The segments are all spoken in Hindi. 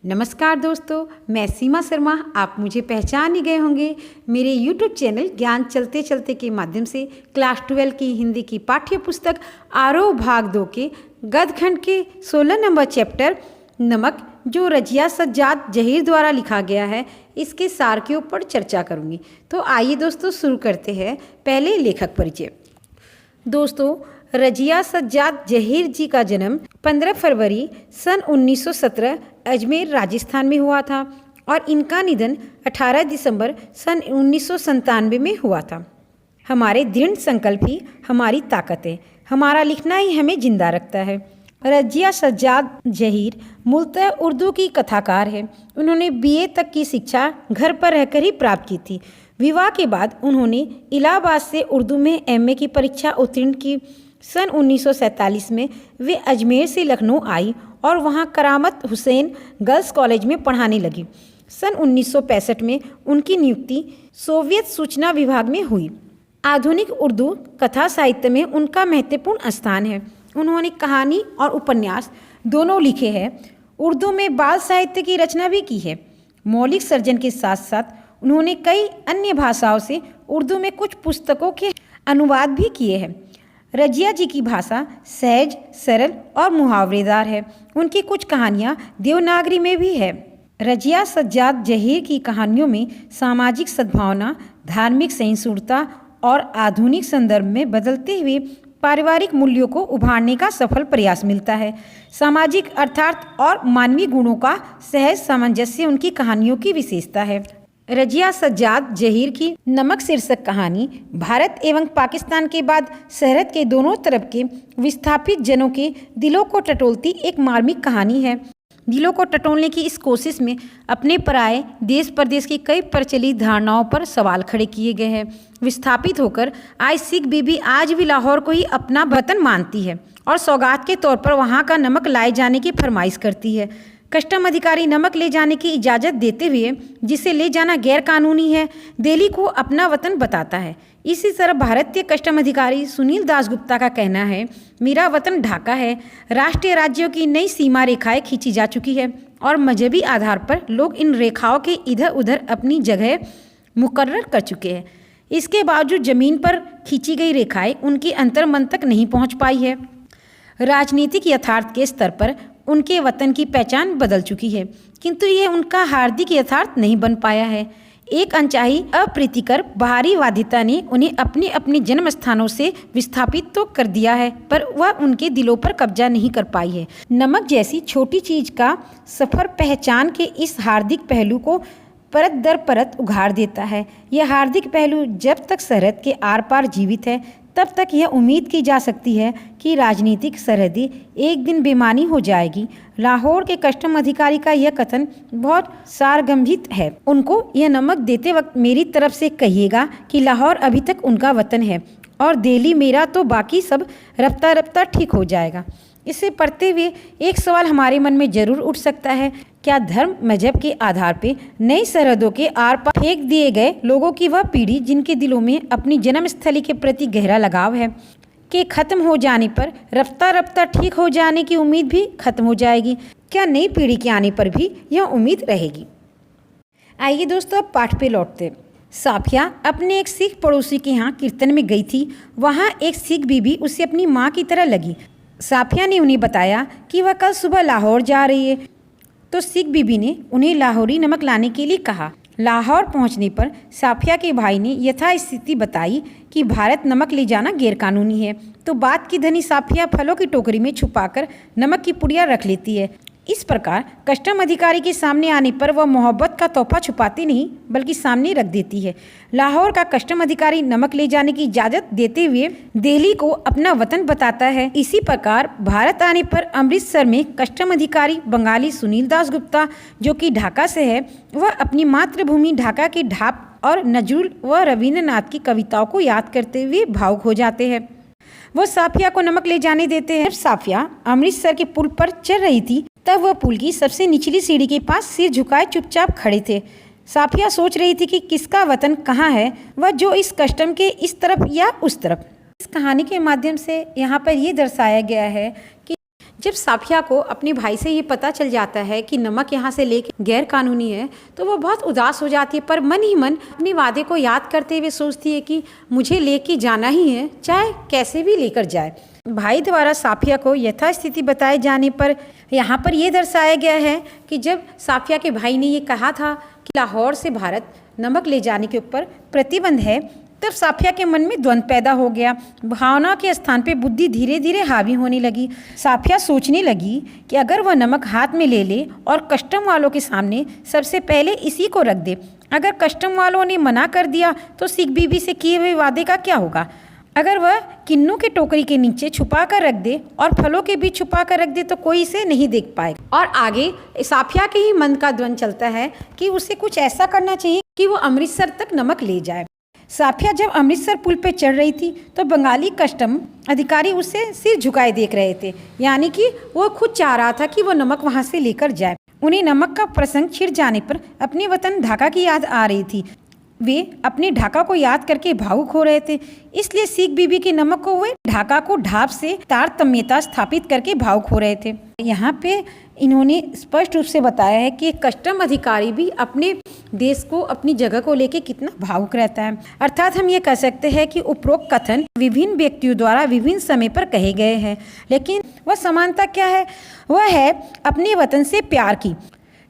नमस्कार दोस्तों, मैं सीमा शर्मा। आप मुझे पहचान ही गए होंगे मेरे YouTube चैनल ज्ञान चलते चलते के माध्यम से क्लास 12 की हिंदी की पाठ्य पुस्तक आरोह भाग 2 के गद्यखंड के 16 नंबर चैप्टर नमक, जो रजिया सज्जाद जहीर द्वारा लिखा गया है, इसके सार के ऊपर चर्चा करूँगी। तो आइए दोस्तों शुरू करते हैं। पहले लेखक परिचय। दोस्तों, रजिया सज्जाद जहीर जी का जन्म 15 फरवरी सन 1917 अजमेर राजस्थान में हुआ था और इनका निधन 18 दिसंबर सन 1997 में हुआ था। हमारे दृढ़ संकल्प ही हमारी ताकत है, हमारा लिखना ही हमें जिंदा रखता है। रजिया सज्जाद जहीर मूलतः उर्दू की कथाकार है। उन्होंने BA तक की शिक्षा घर पर रहकर ही प्राप्त की थी। विवाह के बाद उन्होंने इलाहाबाद से उर्दू में MA की परीक्षा उत्तीर्ण की। सन 1947 में वे अजमेर से लखनऊ आई और वहां करामत हुसैन गर्ल्स कॉलेज में पढ़ाने लगी। सन 1965 में उनकी नियुक्ति सोवियत सूचना विभाग में हुई। आधुनिक उर्दू कथा साहित्य में उनका महत्वपूर्ण स्थान है। उन्होंने कहानी और उपन्यास दोनों लिखे हैं। उर्दू में बाल साहित्य की रचना भी की है। मौलिक सर्जन के साथ साथ उन्होंने कई अन्य भाषाओं से उर्दू में कुछ पुस्तकों के अनुवाद भी किए हैं। रजिया जी की भाषा सहज, सरल और मुहावरेदार है। उनकी कुछ कहानियाँ देवनागरी में भी है। रजिया सज्जाद जहीर की कहानियों में सामाजिक सद्भावना, धार्मिक सहिष्णुता और आधुनिक संदर्भ में बदलते हुए पारिवारिक मूल्यों को उभारने का सफल प्रयास मिलता है। सामाजिक अर्थार्थ और मानवीय गुणों का सहज सामंजस्य उनकी कहानियों की विशेषता है। रजिया सज्जाद जहीर की नमक शीर्षक कहानी भारत एवं पाकिस्तान के बाद सरहद के दोनों तरफ के विस्थापित जनों के दिलों को टटोलती एक मार्मिक कहानी है। दिलों को टटोलने की इस कोशिश में अपने पराये देश प्रदेश की कई प्रचलित धारणाओं पर सवाल खड़े किए गए हैं। विस्थापित होकर आज सिख बीबी आज भी लाहौर को ही अपना वतन मानती है और सौगात के तौर पर वहाँ का नमक लाए जाने की फरमाइश करती है। कस्टम अधिकारी नमक ले जाने की इजाज़त देते हुए जिसे ले जाना गैर कानूनी है, दिल्ली को अपना वतन बताता है। इसी तरह भारतीय कस्टम अधिकारी सुनील दासगुप्ता का कहना है, मेरा वतन ढाका है। राष्ट्रीय राज्यों की नई सीमा रेखाएं खींची जा चुकी है और मजहबी आधार पर लोग इन रेखाओं के इधर उधर अपनी जगह मुकर्रर कर चुके हैं। इसके बावजूद जमीन पर खींची गई रेखाएं उनके अंतर्मन तक नहीं पहुँच पाई है। राजनीतिक यथार्थ के स्तर पर उनके वतन की पहचान बदल चुकी है, किंतु ये उनका हार्दिक यथार्थ नहीं बन पाया है। एक अनचाही अप्रीतिकर बाहरी बाध्यता ने उन्हें अपने अपने जन्म स्थानों से विस्थापित तो कर दिया है, पर वह उनके दिलों पर कब्जा नहीं कर पाई है। नमक जैसी छोटी चीज का सफर पहचान के इस हार्दिक पहलू को परत दर परत उघाड़ देता है। यह हार्दिक पहलू जब तक सरहद के आर पार जीवित है, तब तक यह उम्मीद की जा सकती है कि राजनीतिक सरहदें एक दिन बेमानी हो जाएगी। लाहौर के कस्टम अधिकारी का यह कथन बहुत सारगर्भित है। उनको यह नमक देते वक्त मेरी तरफ से कहिएगा कि लाहौर अभी तक उनका वतन है और दिल्ली मेरा, तो बाकी सब रफ्ता रफ्ता ठीक हो जाएगा। इसे पढ़ते हुए एक सवाल हमारे मन में जरूर उठ सकता है, क्या धर्म मजहब के आधार पे नई सरहदों के आर पार फेंक दिए गए लोगों की वह पीढ़ी, जिनके दिलों में अपनी जन्मस्थली के प्रति गहरा लगाव है, के खत्म हो जाने पर रफ्ता रफ्ता ठीक हो जाने की उम्मीद भी खत्म हो जाएगी? क्या नई पीढ़ी के आने पर भी यह उम्मीद रहेगी? आइए दोस्तों, अब पाठ पे लौटते। साफिया अपने एक सिख पड़ोसी के यहाँ कीर्तन में गई थी। वहाँ एक सिख बीबी उसे अपनी माँ की तरह लगी। साफिया ने उन्हें बताया कि वह कल सुबह लाहौर जा रही है, तो सिख बीबी ने उन्हें लाहौरी नमक लाने के लिए कहा। लाहौर पहुंचने पर साफिया के भाई ने यथास्थिति बताई कि भारत नमक ले जाना गैरकानूनी है, तो बात की धनी साफिया फलों की टोकरी में छुपाकर नमक की पुड़िया रख लेती है। इस प्रकार कस्टम अधिकारी के सामने आने पर वह मोहब्बत का तोहफा छुपाती नहीं बल्कि सामने रख देती है। लाहौर का कस्टम अधिकारी नमक ले जाने की इजाज़त देते हुए दिल्ली को अपना वतन बताता है। इसी प्रकार भारत आने पर अमृतसर में कस्टम अधिकारी बंगाली सुनील दासगुप्ता, जो कि ढाका से है, वह अपनी मातृभूमि ढाका के ढाप और नजरुल व रविंद्रनाथ की कविताओं को याद करते हुए भावुक हो जाते हैं। वह साफिया को नमक ले जाने देते हैं। जब साफिया अमृतसर के पुल पर चल रही थी, तब वह पुल की सबसे निचली सीढ़ी के पास सिर झुकाए चुपचाप खड़े थे। साफिया सोच रही थी कि किसका वतन कहाँ है, वह जो इस कस्टम के इस तरफ या उस तरफ। इस कहानी के माध्यम से यहाँ पर ये दर्शाया गया है कि जब साफिया को अपने भाई से ये पता चल जाता है कि नमक यहाँ से लेके गैर कानूनी है तो वो बहुत उदास हो जाती है, पर मन ही मन अपने वादे को याद करते हुए सोचती है कि मुझे लेके जाना ही है, चाहे कैसे भी लेकर जाए। भाई द्वारा साफिया को यथास्थिति बताए जाने पर यहाँ पर यह दर्शाया गया है कि जब साफिया के भाई ने ये कहा था कि लाहौर से भारत नमक ले जाने के ऊपर प्रतिबंध है, तब साफिया के मन में द्वंद्व पैदा हो गया। भावना के स्थान पे बुद्धि धीरे धीरे हावी होने लगी। साफिया सोचने लगी कि अगर वह नमक हाथ में ले ले और कस्टम वालों के सामने सबसे पहले इसी को रख दे, अगर कस्टम वालों ने मना कर दिया तो सिख बीबी से किए हुए वादे का क्या होगा। अगर वह किन्नू के टोकरी के नीचे छुपा कर रख दे और फलों के बीच छुपा कर रख दे तो कोई इसे नहीं देख पाएगा। और आगे साफिया के ही मन का द्वंद्व चलता है कि उसे कुछ ऐसा करना चाहिए कि वो अमृतसर तक नमक ले जाए। साफिया जब अमृतसर पुल पर चढ़ रही थी तो बंगाली कस्टम अधिकारी उसे सिर झुकाए देख रहे थे, यानी कि वो खुद चाह रहा था कि वो नमक वहाँ से लेकर जाए। उन्हें नमक का प्रसंग छिड़ जाने पर अपने वतन ढाका की याद आ रही थी। वे अपने ढाका को याद करके भावुक हो रहे थे, इसलिए सिख बीबी के नमक को वे ढाका को ढाब से तारतम्यता स्थापित करके भावुक हो रहे थे। यहाँ पे इन्होंने स्पष्ट रूप से बताया है कि कस्टम अधिकारी भी अपने देश को, अपनी जगह को लेके कितना भावुक रहता है। अर्थात हम ये कह सकते हैं कि उपरोक्त कथन विभिन्न व्यक्तियों द्वारा विभिन्न समय पर कहे गए हैं, लेकिन वह समानता क्या है? वह है अपने वतन से प्यार की।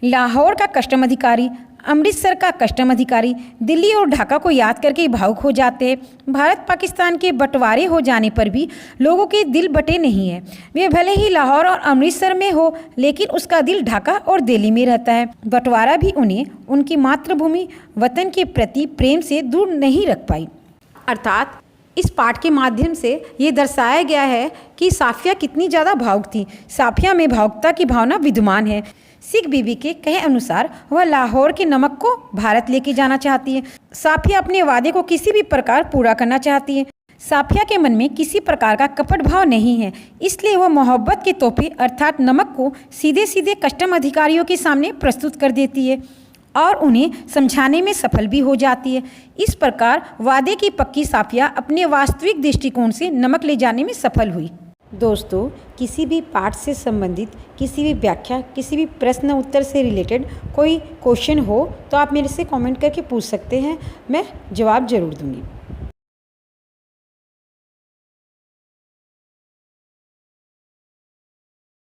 लाहौर का कस्टम अधिकारी, अमृतसर का कस्टम अधिकारी दिल्ली और ढाका को याद करके भावुक हो जाते हैं। भारत पाकिस्तान के बंटवारे हो जाने पर भी लोगों के दिल बटे नहीं है। वे भले ही लाहौर और अमृतसर में हो, लेकिन उसका दिल ढाका और दिल्ली में रहता है। बंटवारा भी उन्हें उनकी मातृभूमि वतन के प्रति प्रेम से दूर नहीं रख पाई। अर्थात इस पाठ के माध्यम से ये दर्शाया गया है कि साफिया कितनी ज़्यादा भावुक थी। साफिया में भावुकता की भावना विद्यमान है। सिख बीबी के कहे अनुसार वह लाहौर के नमक को भारत लेके जाना चाहती है। साफिया अपने वादे को किसी भी प्रकार पूरा करना चाहती है। साफिया के मन में किसी प्रकार का कपट भाव नहीं है, इसलिए वह मोहब्बत के तोहफे अर्थात नमक को सीधे सीधे कस्टम अधिकारियों के सामने प्रस्तुत कर देती है और उन्हें समझाने में सफल भी हो जाती है। इस प्रकार वादे की पक्की साफिया अपने वास्तविक दृष्टिकोण से नमक ले जाने में सफल हुई। दोस्तों, किसी भी पाठ से संबंधित किसी भी व्याख्या, किसी भी प्रश्न उत्तर से रिलेटेड कोई क्वेश्चन हो तो आप मेरे से कमेंट करके पूछ सकते हैं, मैं जवाब ज़रूर दूंगी।